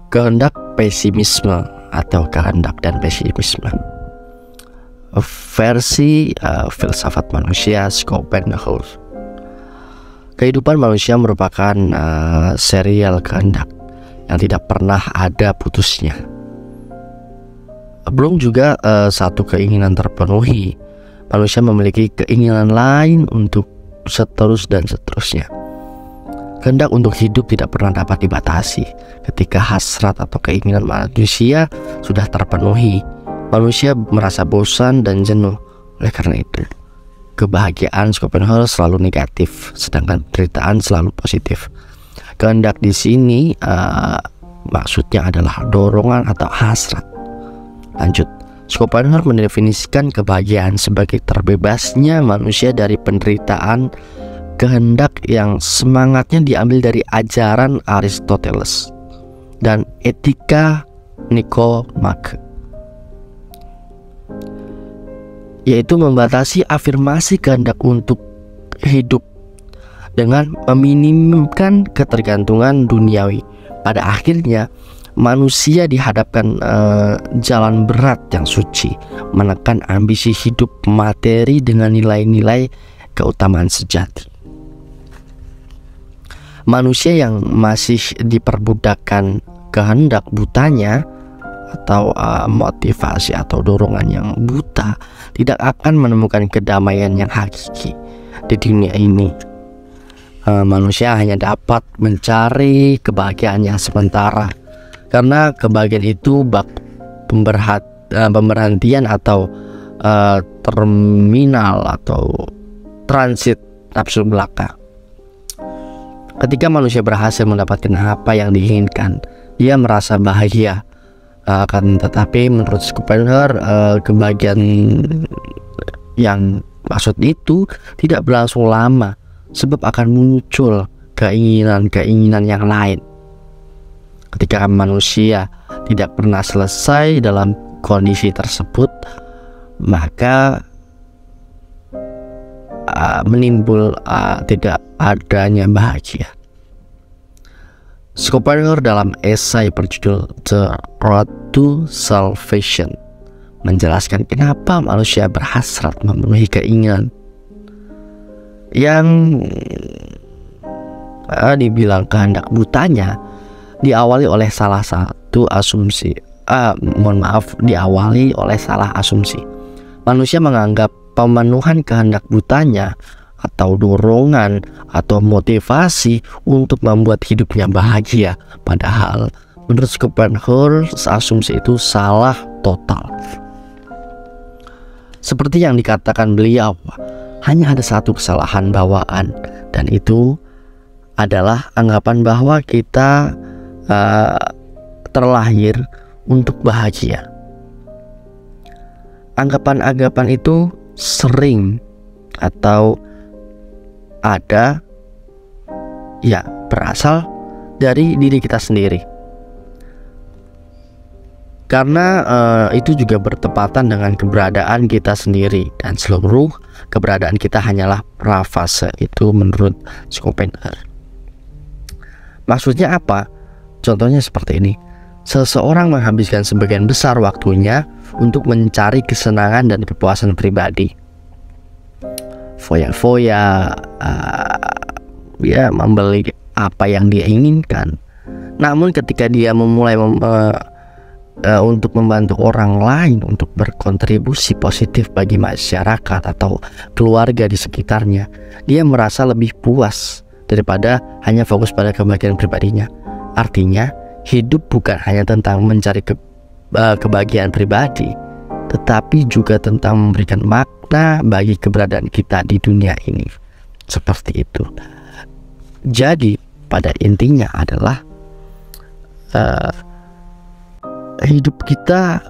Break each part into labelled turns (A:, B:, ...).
A: Kehendak pesimisme atau kehendak dan pesimisme. Versi filsafat manusia Schopenhauer. Kehidupan manusia merupakan serial kehendak yang tidak pernah ada putusnya. Belum juga satu keinginan terpenuhi. Manusia memiliki keinginan lain untuk seterusnya. Kehendak untuk hidup tidak pernah dapat dibatasi. Ketika hasrat atau keinginan manusia sudah terpenuhi, manusia merasa bosan dan jenuh. Oleh karena itu, kebahagiaan Schopenhauer selalu negatif, sedangkan penderitaan selalu positif. Kehendak di sini maksudnya adalah dorongan atau hasrat. Lanjut, Schopenhauer mendefinisikan kebahagiaan sebagai terbebasnya manusia dari penderitaan. Kehendak yang semangatnya diambil dari ajaran Aristoteles dan etika Nicomache, yaitu membatasi afirmasi kehendak untuk hidup dengan meminimumkan ketergantungan duniawi. Pada akhirnya manusia dihadapkan jalan berat yang suci, menekan ambisi hidup materi dengan nilai-nilai keutamaan sejati. Manusia yang masih diperbudakkan kehendak butanya atau motivasi atau dorongan yang buta tidak akan menemukan kedamaian yang hakiki di dunia ini. Manusia hanya dapat mencari kebahagiaan yang sementara, karena kebahagiaan itu pemberhentian atau terminal atau transit nafsu belaka. Ketika manusia berhasil mendapatkan apa yang diinginkan, ia merasa bahagia. Tetapi menurut Schopenhauer, kebahagiaan yang maksud itu tidak berlangsung lama, sebab akan muncul keinginan-keinginan yang lain. Ketika manusia tidak pernah selesai dalam kondisi tersebut, maka menimbul tidak adanya bahagia. Schopenhauer dalam esai berjudul The Road to Salvation menjelaskan kenapa manusia berhasrat memenuhi keinginan yang dibilang kehendak butanya, diawali oleh salah asumsi. Manusia menganggap pemenuhan kehendak butanya atau dorongan atau motivasi untuk membuat hidupnya bahagia. Padahal menurut Schopenhauer, asumsi itu salah total. Seperti yang dikatakan beliau, hanya ada satu kesalahan bawaan, dan itu adalah anggapan bahwa kita terlahir untuk bahagia. Anggapan-anggapan itu sering atau ada berasal dari diri kita sendiri, karena itu juga bertepatan dengan keberadaan kita sendiri, dan seluruh keberadaan kita hanyalah prafase. Itu menurut Schopenhauer. Maksudnya apa? Contohnya seperti ini. Seseorang menghabiskan sebagian besar waktunya untuk mencari kesenangan dan kepuasan pribadi, foya-foya, membeli apa yang dia inginkan. Namun ketika dia memulai untuk membantu orang lain untuk berkontribusi positif bagi masyarakat atau keluarga di sekitarnya, dia merasa lebih puas daripada hanya fokus pada kebahagiaan pribadinya. Artinya, hidup bukan hanya tentang mencari kebahagiaan pribadi, tetapi juga tentang memberikan makna bagi keberadaan kita di dunia ini. Seperti itu. Jadi pada intinya adalah hidup kita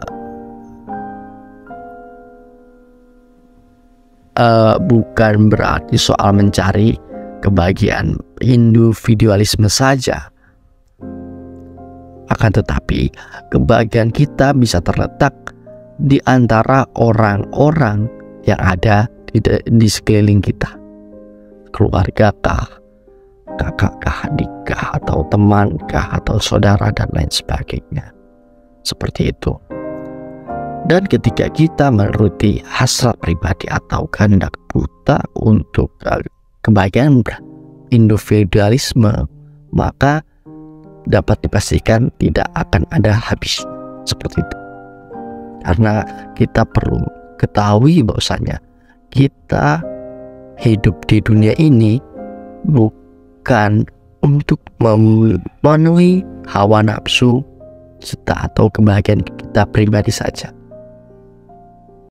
A: bukan berarti soal mencari kebahagiaan individualisme saja. Akan tetapi kebahagiaan kita bisa terletak di antara orang-orang yang ada di sekeliling kita. Keluarga kah, kakak kah, adik kah, atau teman kah, atau saudara dan lain sebagainya. Seperti itu. Dan ketika kita menuruti hasrat pribadi atau kehendak buta untuk kebahagiaan individualisme, maka dapat dipastikan tidak akan ada habis seperti itu. Karena kita perlu ketahui bahwasanya kita hidup di dunia ini bukan untuk memenuhi hawa nafsu serta atau kebahagiaan kita pribadi saja,